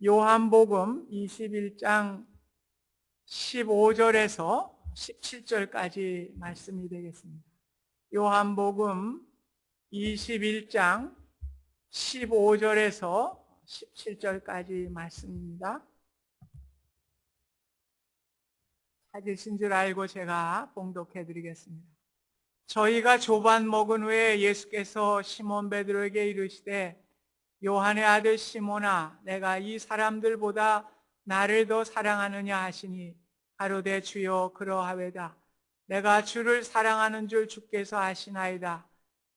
요한복음 21장 15절에서 17절까지 말씀이 되겠습니다. 요한복음 21장 15절에서 17절까지 말씀입니다. 찾으신 줄 알고 제가 봉독해 드리겠습니다. 저희가 조반 먹은 후에 예수께서 시몬 베드로에게 이르시되 요한의 아들 시몬아, 내가 이 사람들보다 나를 더 사랑하느냐 하시니 가로되 주여 그러하외다. 내가 주를 사랑하는 줄 주께서 아시나이다.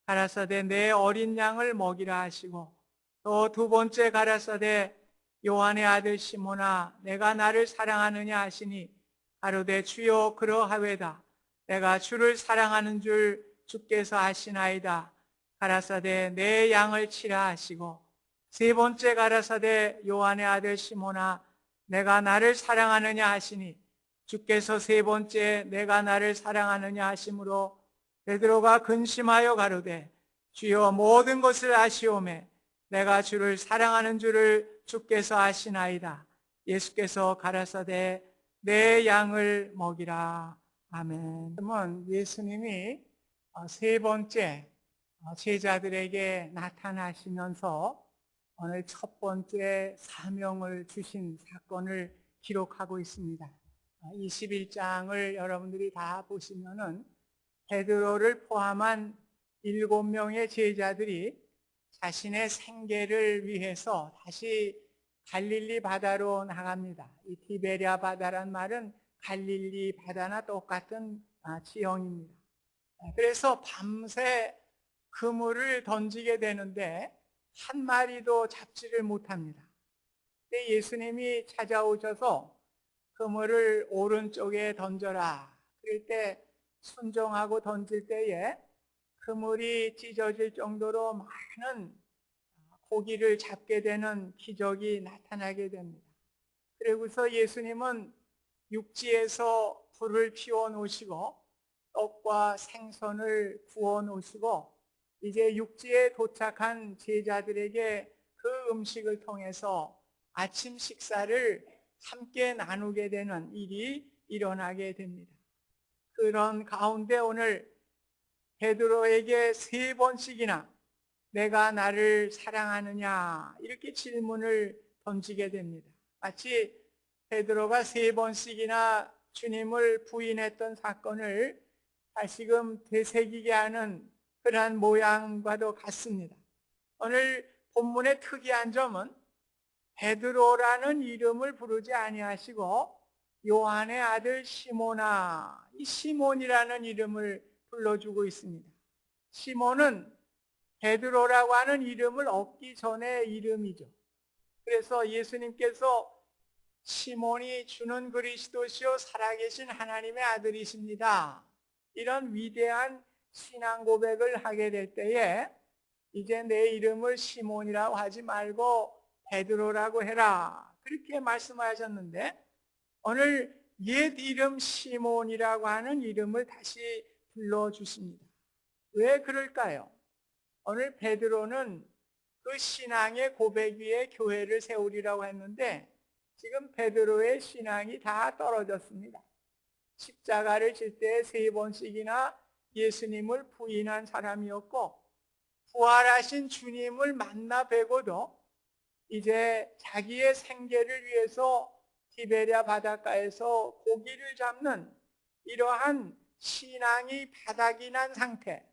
가라사대 내 어린 양을 먹이라 하시고, 또 두 번째 가라사대 요한의 아들 시몬아, 내가 나를 사랑하느냐 하시니 가로되 주여 그러하외다. 내가 주를 사랑하는 줄 주께서 아시나이다. 가라사대 내 양을 치라 하시고, 세 번째 가라사대 요한의 아들 시몬아, 내가 나를 사랑하느냐 하시니 주께서 세 번째 내가 나를 사랑하느냐 하심으로 베드로가 근심하여 가로되 주여 모든 것을 아시오매 내가 주를 사랑하는 줄을 주께서 아시나이다. 예수께서 가라사대 내 양을 먹이라. 아멘. 예수님이 세 번째 제자들에게 나타나시면서 오늘 첫 번째 사명을 주신 사건을 기록하고 있습니다. 21장을 여러분들이 다 보시면은 베드로를 포함한 7명의 제자들이 자신의 생계를 위해서 다시 갈릴리 바다로 나갑니다. 이 티베리아 바다란 말은 갈릴리 바다나 똑같은 지형입니다. 그래서 밤새 그물을 던지게 되는데 한 마리도 잡지를 못합니다. 근데 예수님이 찾아오셔서 그물을 오른쪽에 던져라. 그럴 때 순종하고 던질 때에 그물이 찢어질 정도로 많은 고기를 잡게 되는 기적이 나타나게 됩니다. 그리고서 예수님은 육지에서 불을 피워 놓으시고 떡과 생선을 구워 놓으시고 이제 육지에 도착한 제자들에게 그 음식을 통해서 아침 식사를 함께 나누게 되는 일이 일어나게 됩니다. 그런 가운데 오늘 베드로에게 세 번씩이나 내가 나를 사랑하느냐 이렇게 질문을 던지게 됩니다. 마치 베드로가 세 번씩이나 주님을 부인했던 사건을 다시금 되새기게 하는 그러한 모양과도 같습니다. 오늘 본문의 특이한 점은 베드로라는 이름을 부르지 아니하시고 요한의 아들 시몬아, 이 시몬이라는 이름을 불러주고 있습니다. 시몬은 베드로라고 하는 이름을 얻기 전의 이름이죠. 그래서 예수님께서 시몬이 주는 그리스도시요 살아계신 하나님의 아들이십니다. 이런 위대한 신앙 고백을 하게 될 때에 이제 내 이름을 시몬이라고 하지 말고 베드로라고 해라. 그렇게 말씀하셨는데 오늘 옛 이름 시몬이라고 하는 이름을 다시 불러주십니다. 왜 그럴까요? 오늘 베드로는 그 신앙의 고백 위에 교회를 세우리라고 했는데 지금 베드로의 신앙이 다 떨어졌습니다. 십자가를 질 때 세 번씩이나 예수님을 부인한 사람이었고 부활하신 주님을 만나 뵈고도 이제 자기의 생계를 위해서 티베리아 바닷가에서 고기를 잡는 이러한 신앙이 바닥이 난 상태.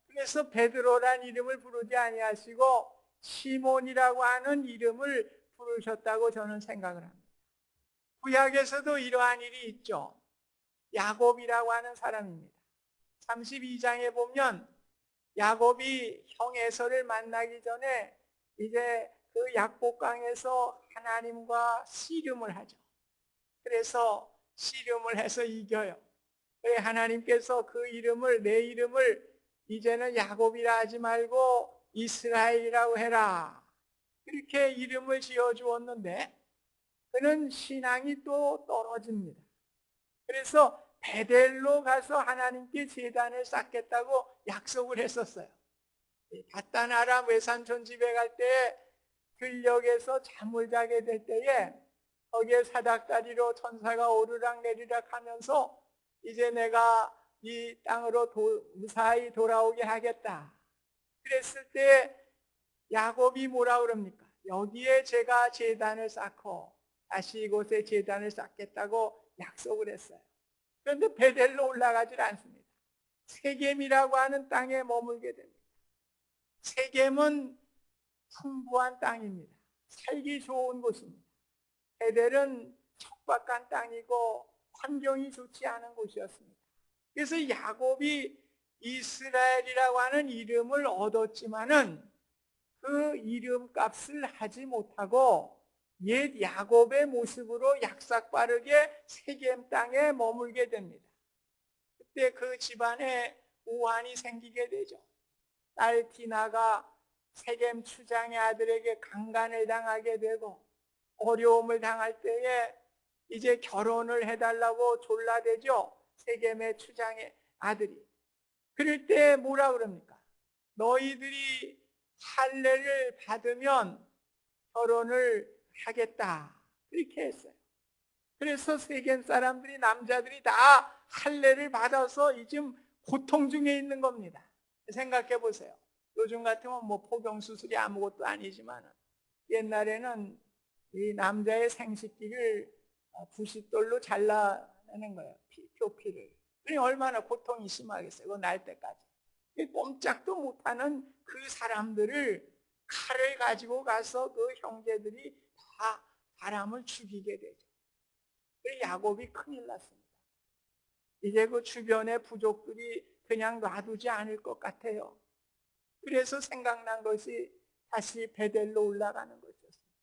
그래서 베드로란 이름을 부르지 아니하시고 시몬이라고 하는 이름을 부르셨다고 저는 생각을 합니다. 구약에서도 이러한 일이 있죠. 야곱이라고 하는 사람입니다. 32장에 보면 야곱이 형 에서를 만나기 전에 이제 그 약복강에서 하나님과 씨름을 하죠. 그래서 씨름을 해서 이겨요. 그래 하나님께서 그 이름을 내 이름을 이제는 야곱이라 하지 말고 이스라엘이라고 해라. 그렇게 이름을 지어주었는데 그는 신앙이 또 떨어집니다. 그래서 베델로 가서 하나님께 제단을 쌓겠다고 약속을 했었어요. 갓단 아람 외삼촌 집에 갈 때 들녘에서 잠을 자게 될 때에 거기에 사닥다리로 천사가 오르락 내리락 하면서 이제 내가 이 땅으로 무사히 돌아오게 하겠다. 그랬을 때 야곱이 뭐라 그럽니까? 여기에 제가 제단을 쌓고 다시 이곳에 제단을 쌓겠다고 약속을 했어요. 그런데 베델로 올라가질 않습니다. 세겜이라고 하는 땅에 머물게 됩니다. 세겜은 풍부한 땅입니다. 살기 좋은 곳입니다. 베델은 척박한 땅이고 환경이 좋지 않은 곳이었습니다. 그래서 야곱이 이스라엘이라고 하는 이름을 얻었지만은 그 이름값을 하지 못하고 옛 야곱의 모습으로 약삭빠르게 세겜 땅에 머물게 됩니다. 그때 그 집안에 우환이 생기게 되죠. 딸 디나가 세겜 추장의 아들에게 강간을 당하게 되고 어려움을 당할 때에 이제 결혼을 해달라고 졸라대죠. 세겜의 추장의 아들이. 그럴 때 뭐라 그럽니까? 너희들이 할례를 받으면 결혼을 하겠다. 그렇게 했어요. 그래서 세겜 사람들이, 남자들이 다 할례를 받아서 지금 고통 중에 있는 겁니다. 생각해 보세요. 요즘 같으면 뭐 포경수술이 아무것도 아니지만 옛날에는 이 남자의 생식기를 부싯돌로 잘라내는 거예요. 표피를. 그게 얼마나 고통이 심하겠어요. 그거 날 때까지. 꼼짝도 못하는 그 사람들을 칼을 가지고 가서 그 형제들이 다 사람을 죽이게 되죠. 그래서 야곱이 큰일 났습니다. 이제 그 주변의 부족들이 그냥 놔두지 않을 것 같아요. 그래서 생각난 것이 다시 베델로 올라가는 것이었습니다.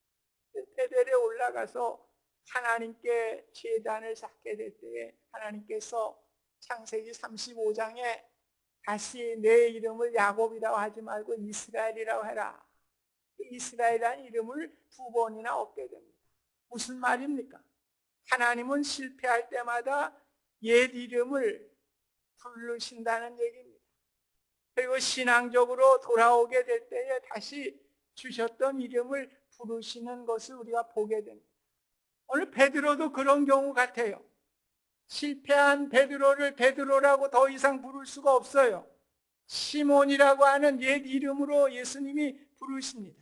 베델에 올라가서 하나님께 제단을 쌓게 될 때에 하나님께서 창세기 35장에 다시 내 이름을 야곱이라고 하지 말고 이스라엘이라고 해라. 이스라엘이라는 이름을 2번이나 얻게 됩니다. 무슨 말입니까? 하나님은 실패할 때마다 옛 이름을 부르신다는 얘기입니다. 그리고 신앙적으로 돌아오게 될 때에 다시 주셨던 이름을 부르시는 것을 우리가 보게 됩니다. 오늘 베드로도 그런 경우 같아요. 실패한 베드로를 베드로라고 더 이상 부를 수가 없어요. 시몬이라고 하는 옛 이름으로 예수님이 부르십니다.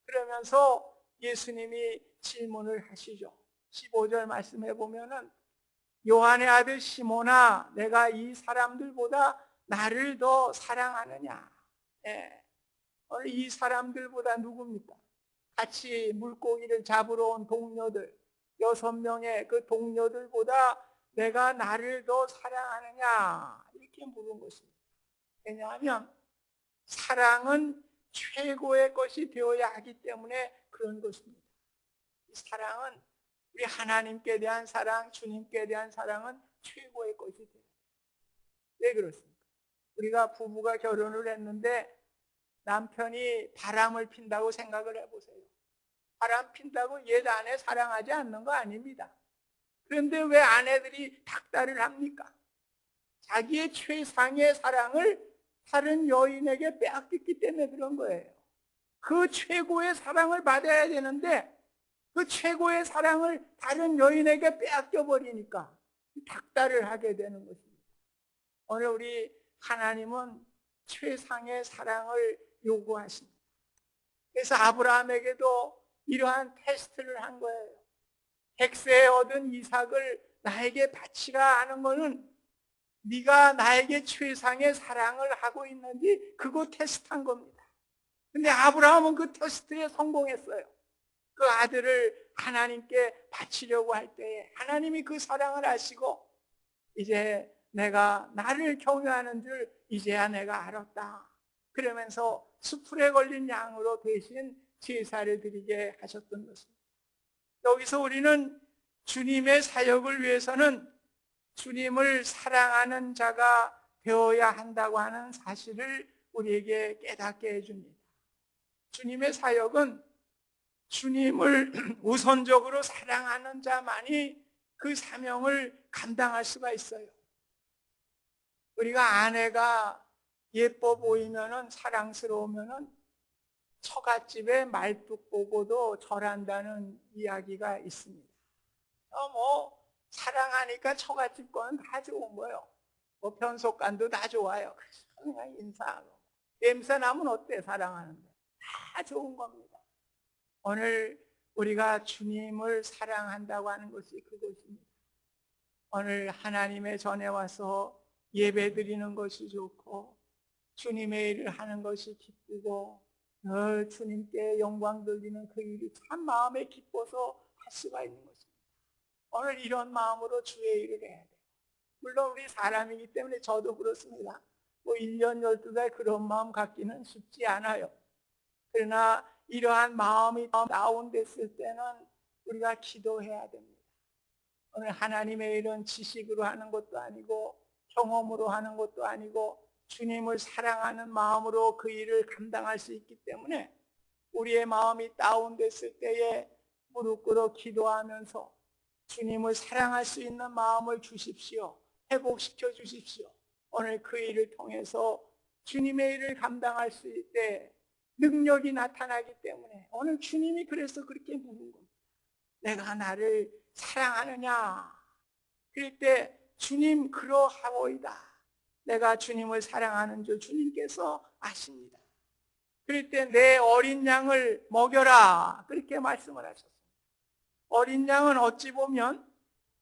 그러면서 예수님이 질문을 하시죠. 15절 말씀해 보면은 요한의 아들 시몬아, 내가 이 사람들보다 나를 더 사랑하느냐? 예. 오늘 이 사람들보다 누굽니까? 같이 물고기를 잡으러 온 동료들, 6명의 그 동료들보다 내가 나를 더 사랑하느냐? 이렇게 물은 것입니다. 왜냐하면 사랑은 최고의 것이 되어야 하기 때문에 그런 것입니다. 이 사랑은 우리 하나님께 대한 사랑, 주님께 대한 사랑은 최고의 것이 돼요. 왜 그렇습니까? 우리가 부부가 결혼을 했는데 남편이 바람을 핀다고 생각을 해보세요. 바람 핀다고 옛 아내 사랑하지 않는 거 아닙니다. 그런데 왜 아내들이 닥달을 합니까? 자기의 최상의 사랑을 다른 여인에게 빼앗겼기 때문에 그런 거예요. 그 최고의 사랑을 받아야 되는데 그 최고의 사랑을 다른 여인에게 빼앗겨 버리니까 닥달을 하게 되는 것입니다. 오늘 우리 하나님은 최상의 사랑을 요구하십니다. 그래서 아브라함에게도 이러한 테스트를 한 거예요. 100세에 얻은 이삭을 나에게 바치라 하는 것은 네가 나에게 최상의 사랑을 하고 있는지 그거 테스트한 겁니다. 근데 아브라함은 그 테스트에 성공했어요. 그 아들을 하나님께 바치려고 할 때에 하나님이 그 사랑을 아시고 이제 내가 나를 경외하는 줄 이제야 내가 알았다. 그러면서 수풀에 걸린 양으로 대신 제사를 드리게 하셨던 것입니다. 여기서 우리는 주님의 사역을 위해서는 주님을 사랑하는 자가 되어야 한다고 하는 사실을 우리에게 깨닫게 해줍니다. 주님의 사역은 주님을 우선적으로 사랑하는 자만이 그 사명을 감당할 수가 있어요. 우리가 아내가 예뻐 보이면은, 사랑스러우면은 처갓집에 말뚝 보고도 절한다는 이야기가 있습니다. 뭐 사랑하니까 처갓집 거는 다 좋은 거예요. 뭐 편속간도 다 좋아요. 그래서 그냥 인사하고 냄새 나면 어때? 사랑하는데 다 좋은 겁니다. 오늘 우리가 주님을 사랑한다고 하는 것이 그것입니다. 오늘 하나님의 전에 와서 예배 드리는 것이 좋고 주님의 일을 하는 것이 기쁘고 늘 주님께 영광 돌리는 그 일이 참 마음에 기뻐서 할 수가 있는 것입니다. 오늘 이런 마음으로 주의 일을 해야 돼요. 물론 우리 사람이기 때문에 저도 그렇습니다. 뭐 1년 12달 그런 마음 갖기는 쉽지 않아요. 그러나 이러한 마음이 다운됐을 때는 우리가 기도해야 됩니다. 오늘 하나님의 일은 지식으로 하는 것도 아니고 경험으로 하는 것도 아니고 주님을 사랑하는 마음으로 그 일을 감당할 수 있기 때문에 우리의 마음이 다운됐을 때에 무릎 꿇어 기도하면서 주님을 사랑할 수 있는 마음을 주십시오. 회복시켜 주십시오. 오늘 그 일을 통해서 주님의 일을 감당할 수 있을 때 능력이 나타나기 때문에 오늘 주님이 그래서 그렇게 묻는 겁니다. 내가 나를 사랑하느냐? 그럴 때 주님 그러하오이다. 내가 주님을 사랑하는 줄 주님께서 아십니다. 그럴 때 내 어린 양을 먹여라. 그렇게 말씀을 하셨습니다. 어린 양은 어찌 보면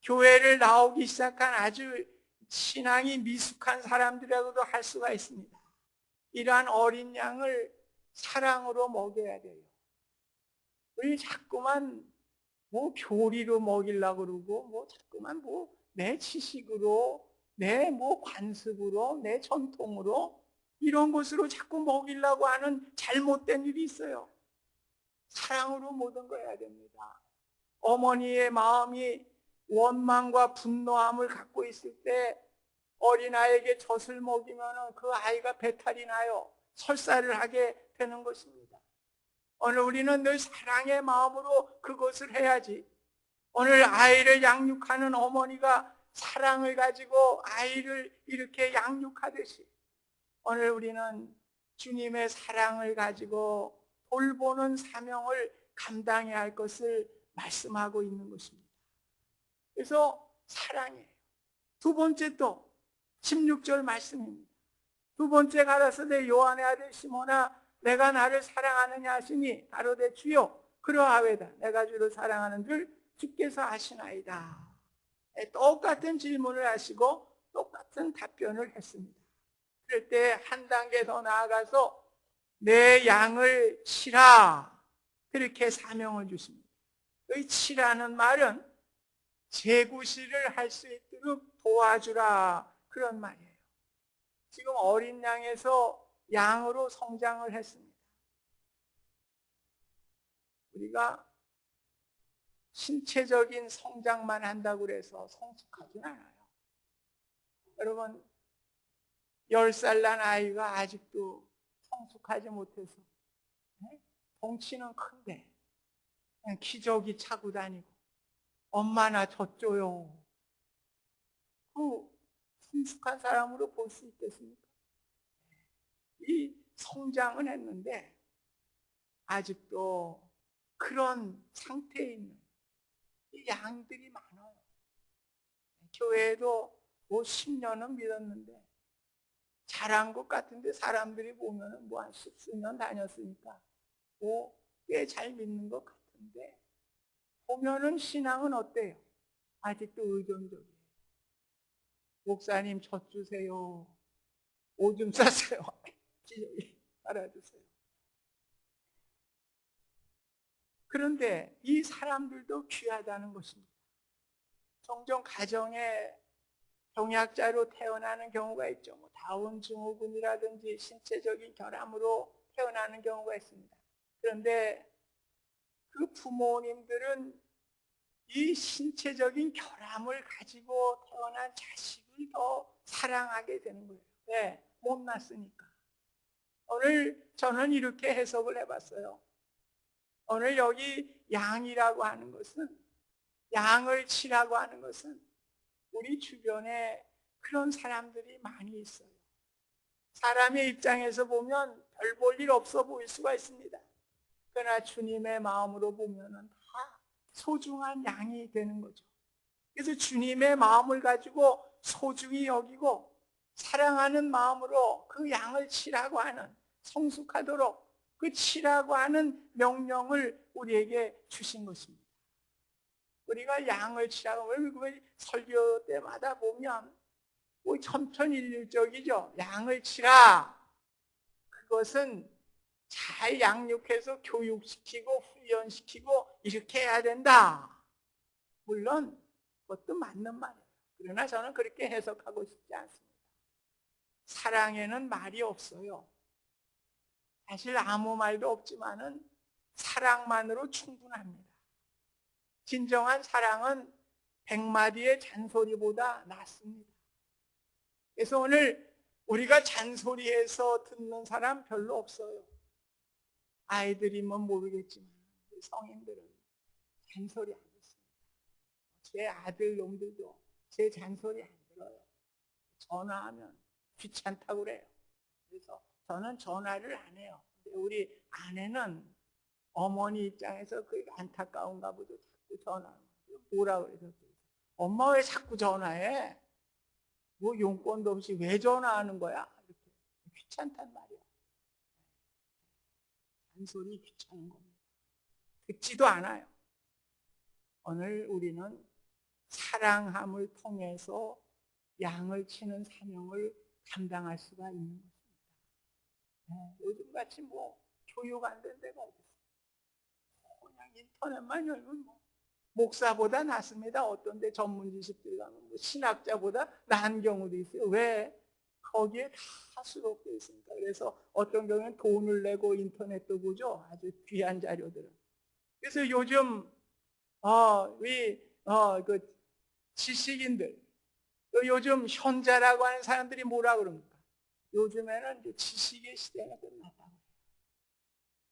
교회를 나오기 시작한 아주 신앙이 미숙한 사람들이라고도 할 수가 있습니다. 이러한 어린 양을 사랑으로 먹여야 돼요. 우리 자꾸만 뭐 교리로 먹이려고 그러고 뭐 자꾸만 뭐 내 지식으로 내 뭐 관습으로 내 전통으로 이런 것으로 자꾸 먹이려고 하는 잘못된 일이 있어요. 사랑으로 모든 걸 해야 됩니다. 어머니의 마음이 원망과 분노함을 갖고 있을 때 어린아이에게 젖을 먹이면 그 아이가 배탈이 나요. 설사를 하게 되는 것입니다. 오늘 우리는 늘 사랑의 마음으로 그것을 해야지. 오늘 아이를 양육하는 어머니가 사랑을 가지고 아이를 이렇게 양육하듯이 오늘 우리는 주님의 사랑을 가지고 돌보는 사명을 감당해야 할 것을 말씀하고 있는 것입니다. 그래서 사랑이에요. 두 번째 또 16절 말씀입니다. 두 번째 가라사대 요한의 아들 시몬아 내가 나를 사랑하느냐 하시니 가로되 주여 그러하외다. 내가 주를 사랑하는 줄 주께서 아시나이다. 똑같은 질문을 하시고 똑같은 답변을 했습니다. 그럴 때 한 단계 더 나아가서 내 양을 치라 그렇게 사명을 주십니다. 이 치라는 말은 재구실을 할 수 있도록 도와주라 그런 말이에요. 지금 어린 양에서 양으로 성장을 했습니다. 우리가 신체적인 성장만 한다고 해서 성숙하진 않아요. 여러분 10살 난 아이가 아직도 성숙하지 못해서 덩치는 큰데 그냥 기저귀 차고 다니고 엄마나 젖줘요. 그 성숙한 사람으로 볼 수 있겠습니까? 이 성장은 했는데 아직도 그런 상태에 있는 양들이 많아요. 교회에도 뭐 10년은 믿었는데 잘한 것 같은데 사람들이 보면은 뭐 한 10수년 다녔으니까 뭐 꽤 잘 믿는 것 같은데 보면은 신앙은 어때요? 아직도 의존적이에요. 목사님 젖 주세요. 오줌 싸세요. 기저귀 빨아주세요. 그런데 이 사람들도 귀하다는 것입니다. 종종 가정에 병약자로 태어나는 경우가 있죠. 뭐 다운 증후군이라든지 신체적인 결함으로 태어나는 경우가 있습니다. 그런데 그 부모님들은 이 신체적인 결함을 가지고 태어난 자식을 더 사랑하게 되는 거예요. 왜? 못났으니까. 오늘 저는 이렇게 해석을 해봤어요. 오늘 여기 양이라고 하는 것은 양을 치라고 하는 것은 우리 주변에 그런 사람들이 많이 있어요. 사람의 입장에서 보면 별 볼 일 없어 보일 수가 있습니다. 그러나 주님의 마음으로 보면은 다 소중한 양이 되는 거죠. 그래서 주님의 마음을 가지고 소중히 여기고 사랑하는 마음으로 그 양을 치라고 하는, 성숙하도록 그 치라고 하는 명령을 우리에게 주신 것입니다. 우리가 양을 치라고, 왜 설교 때마다 보면 뭐 천편일률적이죠. 양을 치라. 그것은 잘 양육해서 교육시키고 훈련시키고 이렇게 해야 된다. 물론 그것도 맞는 말이에요. 그러나 저는 그렇게 해석하고 싶지 않습니다. 사랑에는 말이 없어요. 사실 아무 말도 없지만은 사랑만으로 충분합니다. 진정한 사랑은 100마디의 잔소리보다 낫습니다. 그래서 오늘 우리가 잔소리해서 듣는 사람 별로 없어요. 아이들이면 모르겠지만 성인들은 잔소리 안 듣습니다. 제 아들 놈들도 제 잔소리 안 들어요. 전화하면 귀찮다고 그래요. 그래서 저는 전화를 안 해요. 근데 우리 아내는 어머니 입장에서 그 안타까운가 보죠. 자꾸 전화하면. 뭐라 그래서 엄마 왜 자꾸 전화해? 뭐 용건도 없이 왜 전화하는 거야? 이렇게 귀찮단 말이야. 잔소리 귀찮은 겁니다. 듣지도 않아요. 오늘 우리는 사랑함을 통해서 양을 치는 사명을 감당할 수가 있는 것입니다. 요즘같이 뭐 교육 안 된 데가 어디 있어요? 그냥 인터넷만 열면 뭐 목사보다 낫습니다. 어떤 데 전문 지식들 가면 뭐 신학자보다 나은 경우도 있어요. 왜? 거기에 다 수록되어 있으니까. 그래서 어떤 경우는 돈을 내고 인터넷도 보죠. 아주 귀한 자료들은. 그래서 요즘 그 지식인들, 요즘 현자라고 하는 사람들이 뭐라 그럽니까? 요즘에는 이제 지식의 시대가 끝났다고 해요.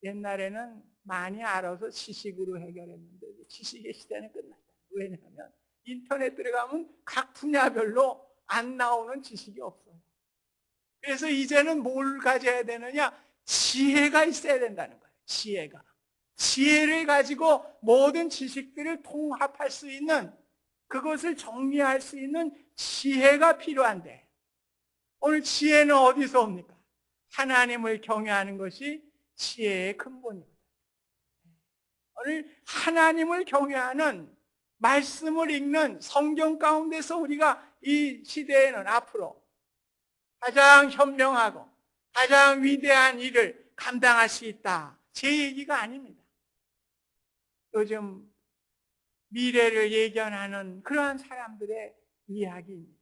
옛날에는 많이 알아서 지식으로 해결했는데 지식의 시대는 끝났다. 왜냐하면 인터넷 들어가면 각 분야별로 안 나오는 지식이 없어요. 그래서 이제는 뭘 가져야 되느냐? 지혜가 있어야 된다는 거예요. 지혜가. 지혜를 가지고 모든 지식들을 통합할 수 있는, 그것을 정리할 수 있는 지혜가 필요한데, 오늘 지혜는 어디서 옵니까? 하나님을 경외하는 것이 지혜의 근본입니다. 오늘 하나님을 경외하는, 말씀을 읽는 성경 가운데서 우리가 이 시대에는 앞으로 가장 현명하고 가장 위대한 일을 감당할 수 있다. 제 얘기가 아닙니다. 요즘 미래를 예견하는 그러한 사람들의 이야기입니다.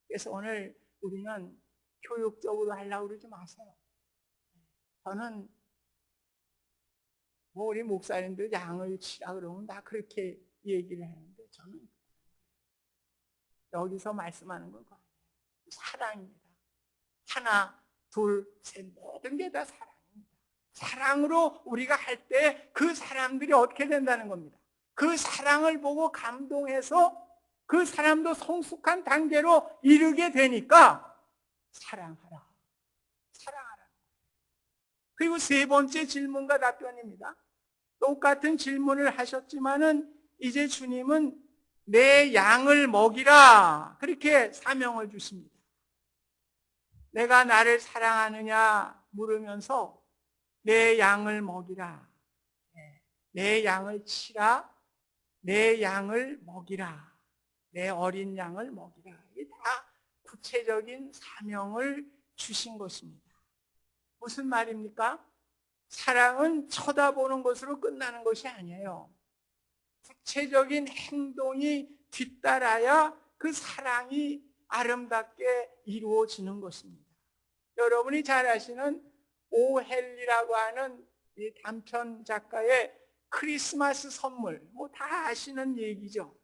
그래서 오늘 우리는 교육적으로 하려고 그러지 마세요. 저는 뭐 우리 목사님들 양을 치라 그러면 다 그렇게 얘기를 하는데 저는 여기서 말씀하는 건 아니에요. 사랑입니다. 하나, 둘, 셋, 모든 게 다 사랑입니다. 사랑으로 우리가 할 때 그 사람들이 어떻게 된다는 겁니다. 그 사랑을 보고 감동해서 그 사람도 성숙한 단계로 이르게 되니까 사랑하라. 사랑하라. 그리고 세 번째 질문과 답변입니다. 똑같은 질문을 하셨지만은 이제 주님은 내 양을 먹이라. 그렇게 사명을 주십니다. 내가 나를 사랑하느냐 물으면서 내 양을 먹이라. 내 양을 치라. 내 양을 먹이라. 내 어린 양을 먹이라. 이게 다 구체적인 사명을 주신 것입니다. 무슨 말입니까? 사랑은 쳐다보는 것으로 끝나는 것이 아니에요. 구체적인 행동이 뒤따라야 그 사랑이 아름답게 이루어지는 것입니다. 여러분이 잘 아시는 오헬리라고 하는 이 단편 작가의 크리스마스 선물, 뭐 다 아시는 얘기죠.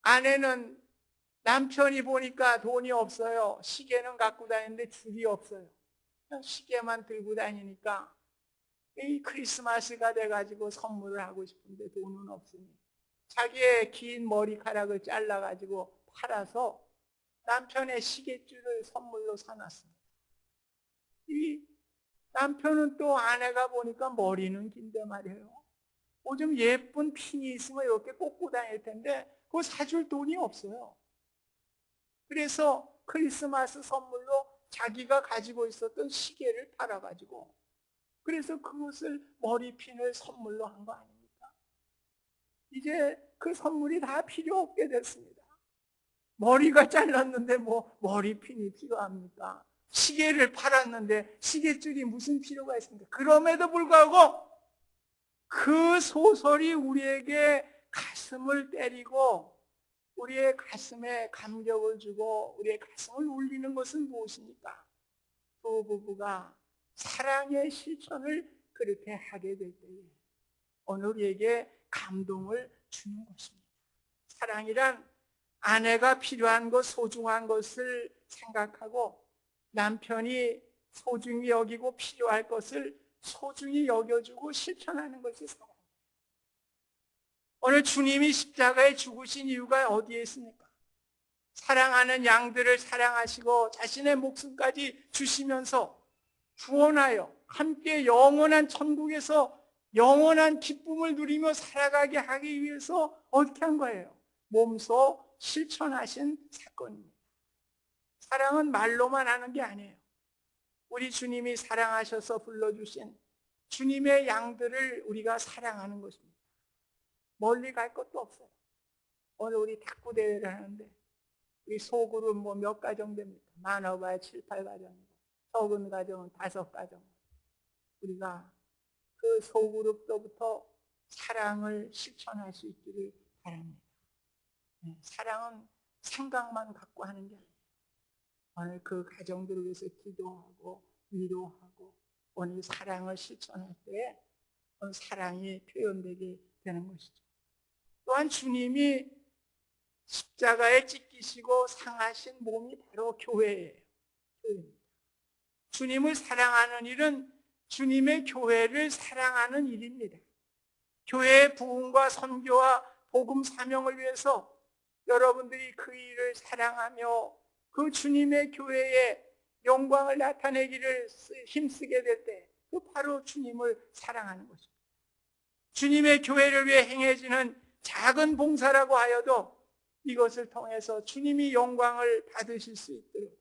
아내는 남편이 보니까 돈이 없어요. 시계는 갖고 다니는데 줄이 없어요. 그냥 시계만 들고 다니니까 이 크리스마스가 돼가지고 선물을 하고 싶은데 돈은 없으니 자기의 긴 머리카락을 잘라가지고 팔아서 남편의 시계줄을 선물로 사놨습니다. 이 남편은 또 아내가 보니까 머리는 긴데 말이에요. 좀 예쁜 핀이 있으면 이렇게 꽂고 다닐 텐데 그거 사줄 돈이 없어요. 그래서 크리스마스 선물로 자기가 가지고 있었던 시계를 팔아가지고 그래서 그것을 머리핀을 선물로 한 거 아닙니까? 이제 그 선물이 다 필요 없게 됐습니다. 머리가 잘랐는데 뭐 머리핀이 필요합니까? 시계를 팔았는데 시계줄이 무슨 필요가 있습니까? 그럼에도 불구하고 그 소설이 우리에게 가슴을 때리고 우리의 가슴에 감격을 주고 우리의 가슴을 울리는 것은 무엇입니까? 두 부부가 사랑의 실천을 그렇게 하게 될 때에 오늘 우리에게 감동을 주는 것입니다. 사랑이란 아내가 필요한 것, 소중한 것을 생각하고 남편이 소중히 여기고 필요할 것을 소중히 여겨주고 실천하는 것이 사랑이에요. 오늘 주님이 십자가에 죽으신 이유가 어디에 있습니까? 사랑하는 양들을 사랑하시고 자신의 목숨까지 주시면서 구원하여 함께 영원한 천국에서 영원한 기쁨을 누리며 살아가게 하기 위해서 어떻게 한 거예요? 몸소 실천하신 사건입니다. 사랑은 말로만 하는 게 아니에요. 우리 주님이 사랑하셔서 불러주신 주님의 양들을 우리가 사랑하는 것입니다. 멀리 갈 것도 없어요. 오늘 우리 탁구 대회를 하는데 우리 소그룹 뭐 몇 가정 됩니까? 많아봐야 7, 8가정이고 적은 가정은 5가정. 우리가 그 소그룹로부터 사랑을 실천할 수 있기를 바랍니다. 사랑은 생각만 갖고 하는 게 아니에요. 오늘 그 가정들을 위해서 기도하고 위로하고 오늘 사랑을 실천할 때 사랑이 표현되게 되는 것이죠. 또한 주님이 십자가에 찢기시고 상하신 몸이 바로 교회예요. 교회입니다. 주님을 사랑하는 일은 주님의 교회를 사랑하는 일입니다. 교회의 부흥과 선교와 복음 사명을 위해서 여러분들이 그 일을 사랑하며 그 주님의 교회에 영광을 나타내기를 힘쓰게 될 때 그 바로 주님을 사랑하는 것입니다. 주님의 교회를 위해 행해지는 작은 봉사라고 하여도 이것을 통해서 주님이 영광을 받으실 수 있도록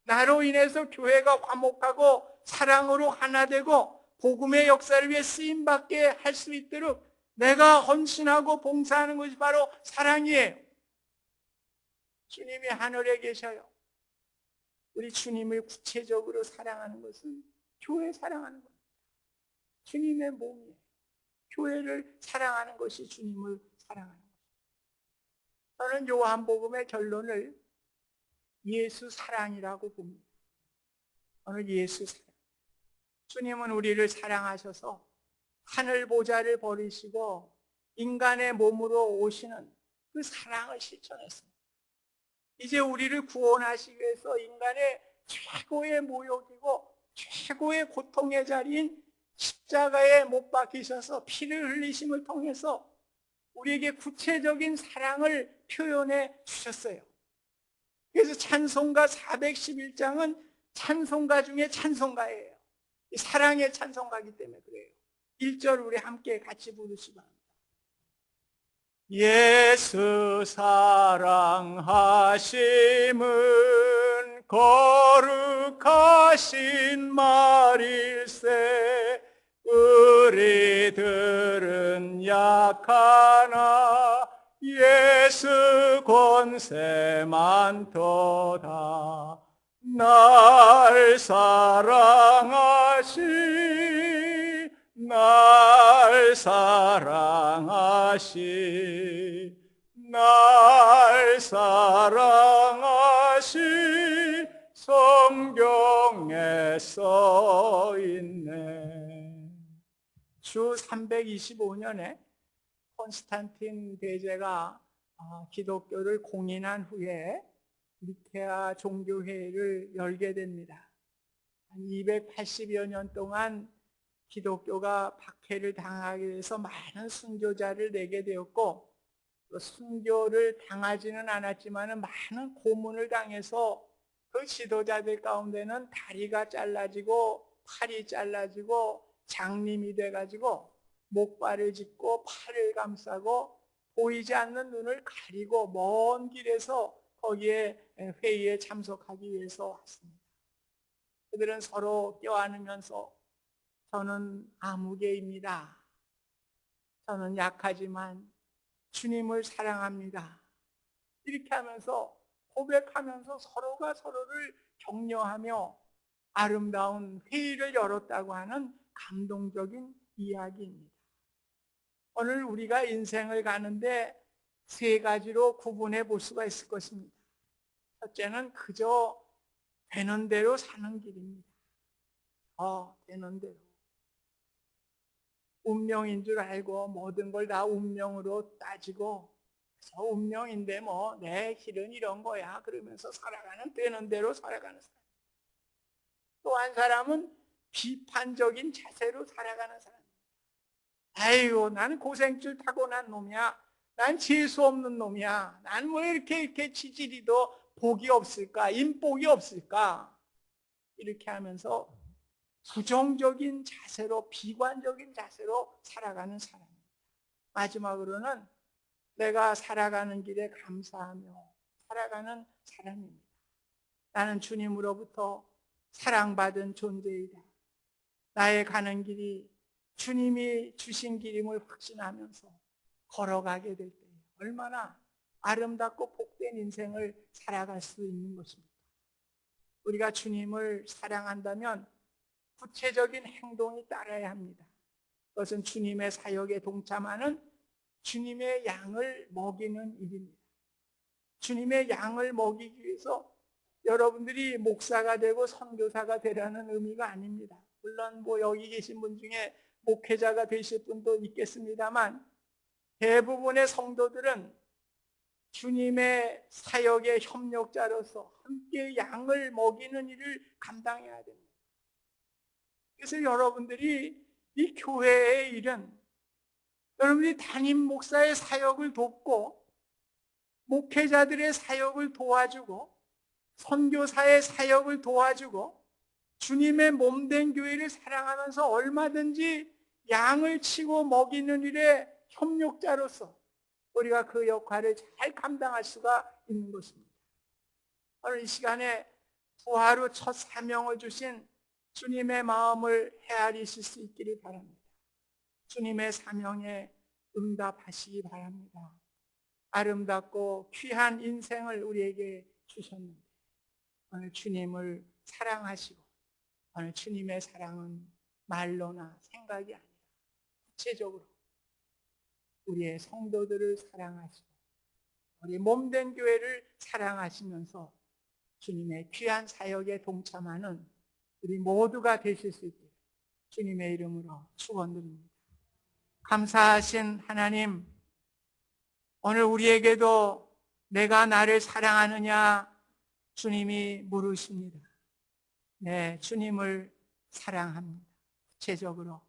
나로 인해서 교회가 화목하고 사랑으로 하나 되고 복음의 역사를 위해 쓰임받게 할 수 있도록 내가 헌신하고 봉사하는 것이 바로 사랑이에요. 주님이 하늘에 계셔요. 우리 주님을 구체적으로 사랑하는 것은 교회 사랑하는 겁니다. 주님의 몸이에요. 교회를 사랑하는 것이 주님을 사랑하는 것입니다. 저는 요한복음의 결론을 예수 사랑이라고 봅니다. 오늘 예수 사랑. 주님은 우리를 사랑하셔서 하늘 보좌를 버리시고 인간의 몸으로 오시는 그 사랑을 실천했습니다. 이제 우리를 구원하시기 위해서 인간의 최고의 모욕이고 최고의 고통의 자리인 십자가에 못 박히셔서 피를 흘리심을 통해서 우리에게 구체적인 사랑을 표현해 주셨어요. 그래서 찬송가 411장은 찬송가 중에 찬송가예요. 사랑의 찬송가이기 때문에 그래요. 1절 우리 함께 같이 부르시기 바랍니다. 예수 사랑하심은 거룩하신 말일세 우리들은 약하나 예수 권세 많도다. 날 사랑하시 성경에 써 있네. 주 325년에 콘스탄틴 대제가 기독교를 공인한 후에 니케아 종교회의를 열게 됩니다. 한 280여 년 동안 기독교가 박해를 당하게 돼서 많은 순교자를 내게 되었고 순교를 당하지는 않았지만 많은 고문을 당해서 그 지도자들 가운데는 다리가 잘라지고 팔이 잘라지고 장님이 돼가지고 목발을 짚고 팔을 감싸고 보이지 않는 눈을 가리고 먼 길에서 거기에 회의에 참석하기 위해서 왔습니다. 그들은 서로 껴안으면서 저는 아무개입니다. 저는 약하지만 주님을 사랑합니다. 이렇게 하면서 고백하면서 서로가 서로를 격려하며 아름다운 회의를 열었다고 하는 감동적인 이야기입니다. 오늘 우리가 인생을 가는데 세 가지로 구분해 볼 수가 있을 것입니다. 첫째는 그저 되는 대로 사는 길입니다. 되는 대로. 운명인 줄 알고 모든 걸 다 운명으로 따지고 저 운명인데 뭐 내 길은 이런 거야 그러면서 살아가는 되는 대로 살아가는 사람. 또 한 사람은 비판적인 자세로 살아가는 사람. 아이고 나는 고생줄 타고난 놈이야. 난 재수 없는 놈이야. 난 왜 이렇게 지지리도 복이 없을까? 인복이 없을까? 이렇게 하면서 부정적인 자세로 비관적인 자세로 살아가는 사람입니다. 마지막으로는 내가 살아가는 길에 감사하며 살아가는 사람입니다. 나는 주님으로부터 사랑받은 존재이다. 나의 가는 길이 주님이 주신 길임을 확신하면서 걸어가게 될 때 얼마나 아름답고 복된 인생을 살아갈 수 있는 것입니까? 우리가 주님을 사랑한다면 구체적인 행동이 따라야 합니다. 그것은 주님의 사역에 동참하는 주님의 양을 먹이는 일입니다. 주님의 양을 먹이기 위해서 여러분들이 목사가 되고 선교사가 되라는 의미가 아닙니다. 물론 여기 계신 분 중에 목회자가 되실 분도 있겠습니다만 대부분의 성도들은 주님의 사역의 협력자로서 함께 양을 먹이는 일을 감당해야 됩니다. 그래서 여러분들이 이 교회의 일은 여러분들이 담임 목사의 사역을 돕고 목회자들의 사역을 도와주고 선교사의 사역을 도와주고 주님의 몸된 교회를 사랑하면서 얼마든지 양을 치고 먹이는 일에 협력자로서 우리가 그 역할을 잘 감당할 수가 있는 것입니다. 오늘 이 시간에 부활 후 첫 사명을 주신 주님의 마음을 헤아리실 수 있기를 바랍니다. 주님의 사명에 응답하시기 바랍니다. 아름답고 귀한 인생을 우리에게 주셨는데 오늘 주님을 사랑하시고 오늘 주님의 사랑은 말로나 생각이 아니라 구체적으로 우리의 성도들을 사랑하시고 우리 몸된 교회를 사랑하시면서 주님의 귀한 사역에 동참하는 우리 모두가 되실 수 있기를 주님의 이름으로 축원드립니다. 감사하신 하나님, 오늘 우리에게도 내가 나를 사랑하느냐 주님이 물으십니다. 네, 주님을 사랑합니다. 구체적으로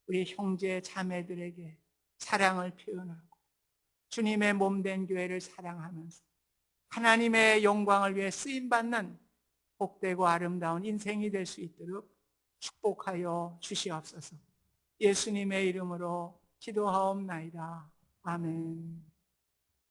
우리 형제 자매들에게 사랑을 표현하고 주님의 몸된 교회를 사랑하면서 하나님의 영광을 위해 쓰임받는 복되고 아름다운 인생이 될 수 있도록 축복하여 주시옵소서. 예수님의 이름으로 기도하옵나이다. 아멘.